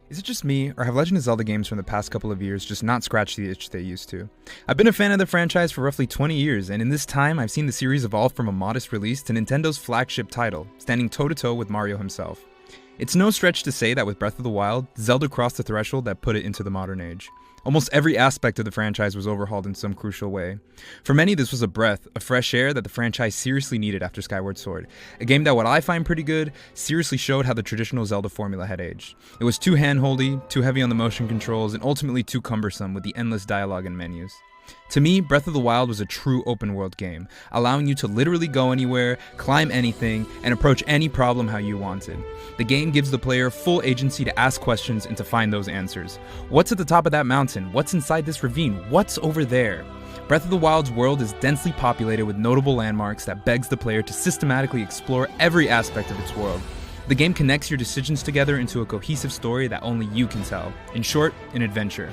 Is it just me, or have Legend of Zelda games from the past couple of years just not scratched the itch they used to? I've been a fan of the franchise for roughly 20 years, and in this time, I've seen the series evolve from a modest release to Nintendo's flagship title, standing toe-to-toe with Mario himself. It's no stretch to say that with Breath of the Wild, Zelda crossed the threshold that put it into the modern age. Almost every aspect of the franchise was overhauled in some crucial way. For many, this was a breath of fresh air that the franchise seriously needed after Skyward Sword. A game that, what I find pretty good, seriously showed how the traditional Zelda formula had aged. It was too hand-holdy, too heavy on the motion controls, and ultimately too cumbersome with the endless dialogue and menus. To me, Breath of the Wild was a true open-world game, allowing you to literally go anywhere, climb anything, and approach any problem how you wanted. The game gives the player full agency to ask questions and to find those answers. What's at the top of that mountain? What's inside this ravine? What's over there? Breath of the Wild's world is densely populated with notable landmarks that begs the player to systematically explore every aspect of its world. The game connects your decisions together into a cohesive story that only you can tell. In short, an adventure.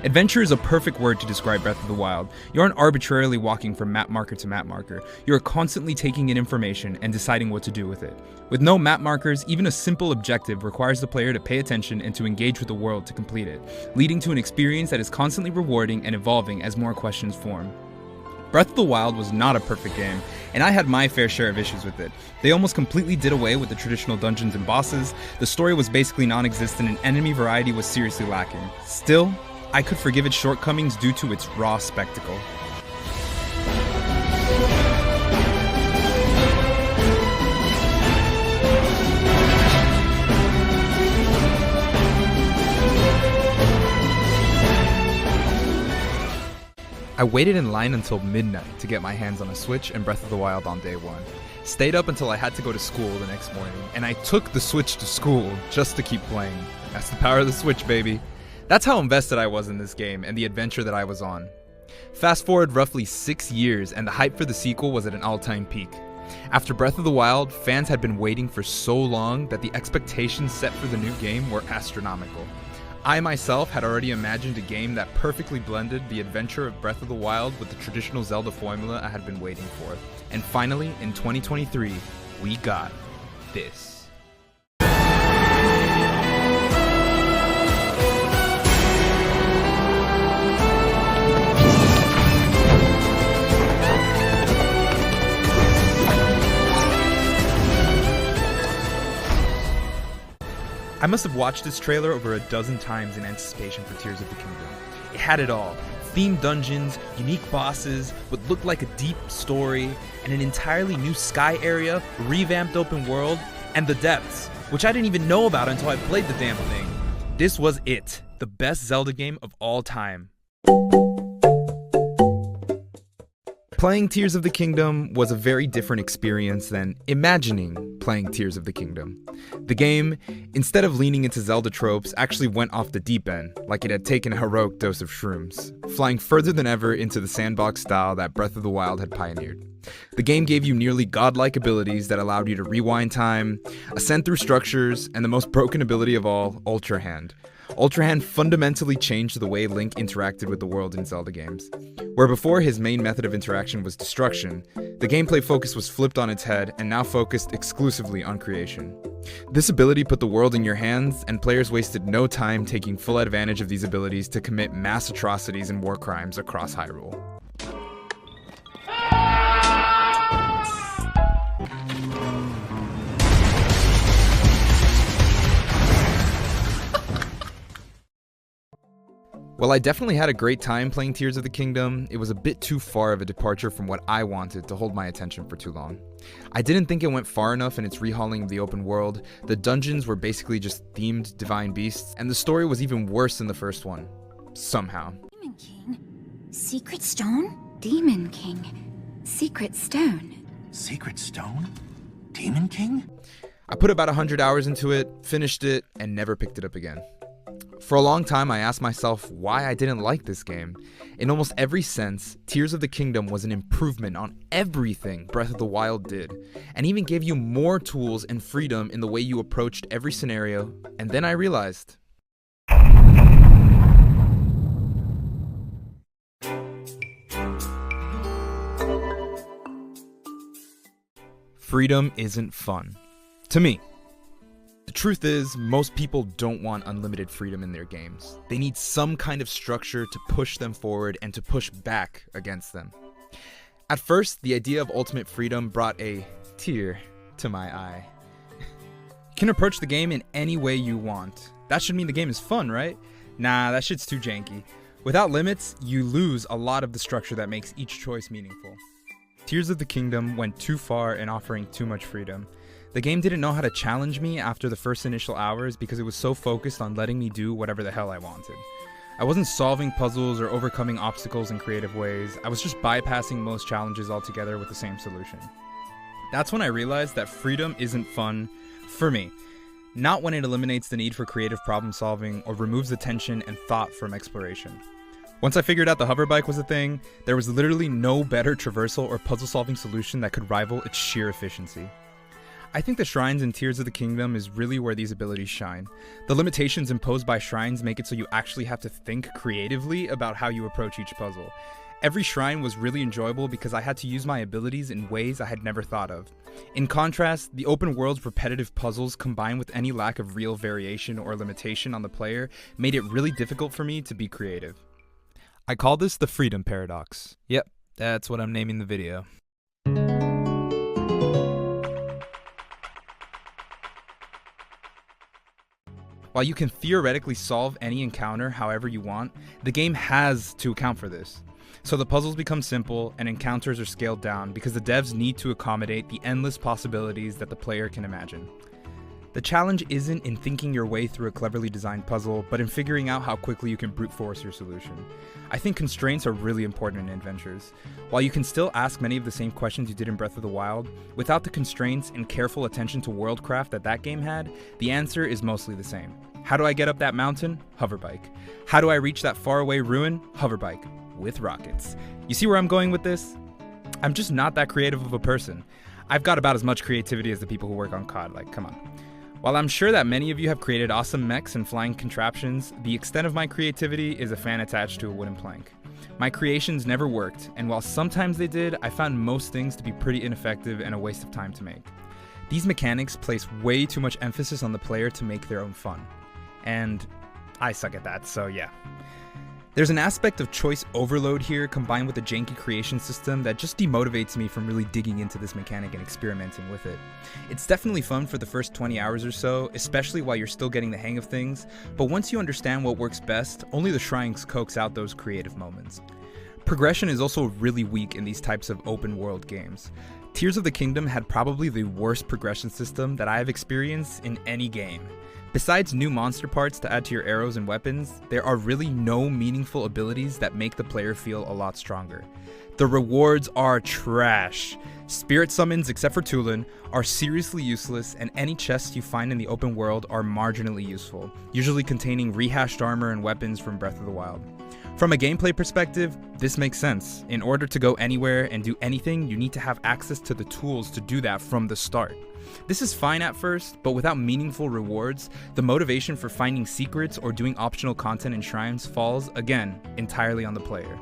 Adventure is a perfect word to describe Breath of the Wild. You aren't arbitrarily walking from map marker to map marker. You are constantly taking in information and deciding what to do with it. With no map markers, even a simple objective requires the player to pay attention and to engage with the world to complete it, leading to an experience that is constantly rewarding and evolving as more questions form. Breath of the Wild was not a perfect game, and I had my fair share of issues with it. They almost completely did away with the traditional dungeons and bosses, the story was basically non-existent, and enemy variety was seriously lacking. Still, I could forgive its shortcomings due to its raw spectacle. I waited in line until midnight to get my hands on a Switch and Breath of the Wild on day one. Stayed up until I had to go to school the next morning, and I took the Switch to school just to keep playing. That's the power of the Switch, baby. That's how invested I was in this game and the adventure that I was on. Fast forward roughly 6 years and the hype for the sequel was at an all-time peak. After Breath of the Wild, fans had been waiting for so long that the expectations set for the new game were astronomical. I myself had already imagined a game that perfectly blended the adventure of Breath of the Wild with the traditional Zelda formula I had been waiting for. And finally, in 2023, we got this. I must have watched this trailer over a dozen times in anticipation for Tears of the Kingdom. It had it all. Themed dungeons, unique bosses, what looked like a deep story, and an entirely new sky area, revamped open world, and the depths, which I didn't even know about until I played the damn thing. This was it. The best Zelda game of all time. Playing Tears of the Kingdom was a very different experience than imagining playing Tears of the Kingdom. The game, instead of leaning into Zelda tropes, actually went off the deep end, like it had taken a heroic dose of shrooms, flying further than ever into the sandbox style that Breath of the Wild had pioneered. The game gave you nearly godlike abilities that allowed you to rewind time, ascend through structures, and the most broken ability of all, Ultra Hand. Ultra Hand fundamentally changed the way Link interacted with the world in Zelda games. Where before his main method of interaction was destruction, the gameplay focus was flipped on its head and now focused exclusively on creation. This ability put the world in your hands, and players wasted no time taking full advantage of these abilities to commit mass atrocities and war crimes across Hyrule. While I definitely had a great time playing Tears of the Kingdom, it was a bit too far of a departure from what I wanted to hold my attention for too long. I didn't think it went far enough in its rehauling of the open world, the dungeons were basically just themed divine beasts, and the story was even worse than the first one. Somehow. Demon King? Secret Stone? Demon King. Secret Stone. Secret Stone? Demon King? I put about 100 hours into it, finished it, and never picked it up again. For a long time, I asked myself why I didn't like this game. In almost every sense, Tears of the Kingdom was an improvement on everything Breath of the Wild did, and even gave you more tools and freedom in the way you approached every scenario, and then I realized. Freedom isn't fun. To me. The truth is, most people don't want unlimited freedom in their games. They need some kind of structure to push them forward and to push back against them. At first, the idea of ultimate freedom brought a tear to my eye. You can approach the game in any way you want. That should mean the game is fun, right? Nah, that shit's too janky. Without limits, you lose a lot of the structure that makes each choice meaningful. Tears of the Kingdom went too far in offering too much freedom. The game didn't know how to challenge me after the first initial hours because it was so focused on letting me do whatever the hell I wanted. I wasn't solving puzzles or overcoming obstacles in creative ways. I was just bypassing most challenges altogether with the same solution. That's when I realized that freedom isn't fun for me. Not when it eliminates the need for creative problem solving or removes the tension and thought from exploration. Once I figured out the hoverbike was a thing, there was literally no better traversal or puzzle solving solution that could rival its sheer efficiency. I think the shrines in Tears of the Kingdom is really where these abilities shine. The limitations imposed by shrines make it so you actually have to think creatively about how you approach each puzzle. Every shrine was really enjoyable because I had to use my abilities in ways I had never thought of. In contrast, the open world's repetitive puzzles combined with any lack of real variation or limitation on the player made it really difficult for me to be creative. I call this the freedom paradox. Yep, that's what I'm naming the video. While you can theoretically solve any encounter however you want, the game has to account for this. So the puzzles become simple and encounters are scaled down because the devs need to accommodate the endless possibilities that the player can imagine. The challenge isn't in thinking your way through a cleverly designed puzzle, but in figuring out how quickly you can brute force your solution. I think constraints are really important in adventures. While you can still ask many of the same questions you did in Breath of the Wild, without the constraints and careful attention to worldcraft that game had, the answer is mostly the same. How do I get up that mountain? Hoverbike. How do I reach that faraway ruin? Hoverbike. With rockets. You see where I'm going with this? I'm just not that creative of a person. I've got about as much creativity as the people who work on COD, like, come on. While I'm sure that many of you have created awesome mechs and flying contraptions, the extent of my creativity is a fan attached to a wooden plank. My creations never worked, and while sometimes they did, I found most things to be pretty ineffective and a waste of time to make. These mechanics place way too much emphasis on the player to make their own fun. And I suck at that, so yeah. There's an aspect of choice overload here combined with a janky creation system that just demotivates me from really digging into this mechanic and experimenting with it. It's definitely fun for the first 20 hours or so, especially while you're still getting the hang of things, but once you understand what works best, only the shrines coax out those creative moments. Progression is also really weak in these types of open world games. Tears of the Kingdom had probably the worst progression system that I have experienced in any game. Besides new monster parts to add to your arrows and weapons, there are really no meaningful abilities that make the player feel a lot stronger. The rewards are trash. Spirit summons, except for Tulin, are seriously useless, and any chests you find in the open world are marginally useful, usually containing rehashed armor and weapons from Breath of the Wild. From a gameplay perspective, this makes sense. In order to go anywhere and do anything, you need to have access to the tools to do that from the start. This is fine at first, but without meaningful rewards, the motivation for finding secrets or doing optional content in shrines falls, again, entirely on the player.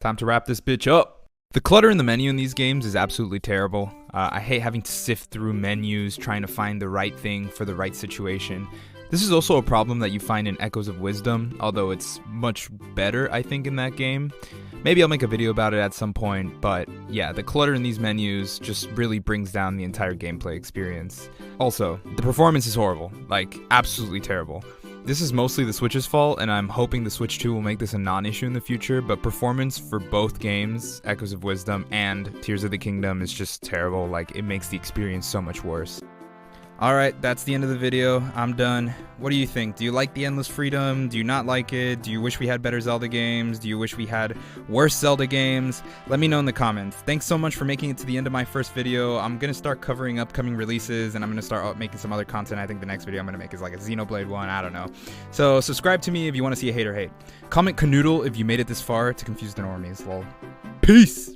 Time to wrap this bitch up. The clutter in the menu in these games is absolutely terrible. I hate having to sift through menus trying to find the right thing for the right situation. This is also a problem that you find in Echoes of Wisdom, although it's much better, I think, in that game. Maybe I'll make a video about it at some point, but yeah, the clutter in these menus just really brings down the entire gameplay experience. Also, the performance is horrible, like absolutely terrible. This is mostly the Switch's fault, and I'm hoping the Switch 2 will make this a non-issue in the future, but performance for both games, Echoes of Wisdom and Tears of the Kingdom, is just terrible. Like, it makes the experience so much worse. Alright, that's the end of the video. I'm done. What do you think? Do you like the endless freedom? Do you not like it? Do you wish we had better Zelda games? Do you wish we had worse Zelda games? Let me know in the comments. Thanks so much for making it to the end of my first video. I'm going to start covering upcoming releases, and I'm going to start making some other content. I think the next video I'm going to make is like a Xenoblade one. I don't know. So subscribe to me if you want to see a hate or hate. Comment canoodle if you made it this far to confuse the normies. Lol. Peace!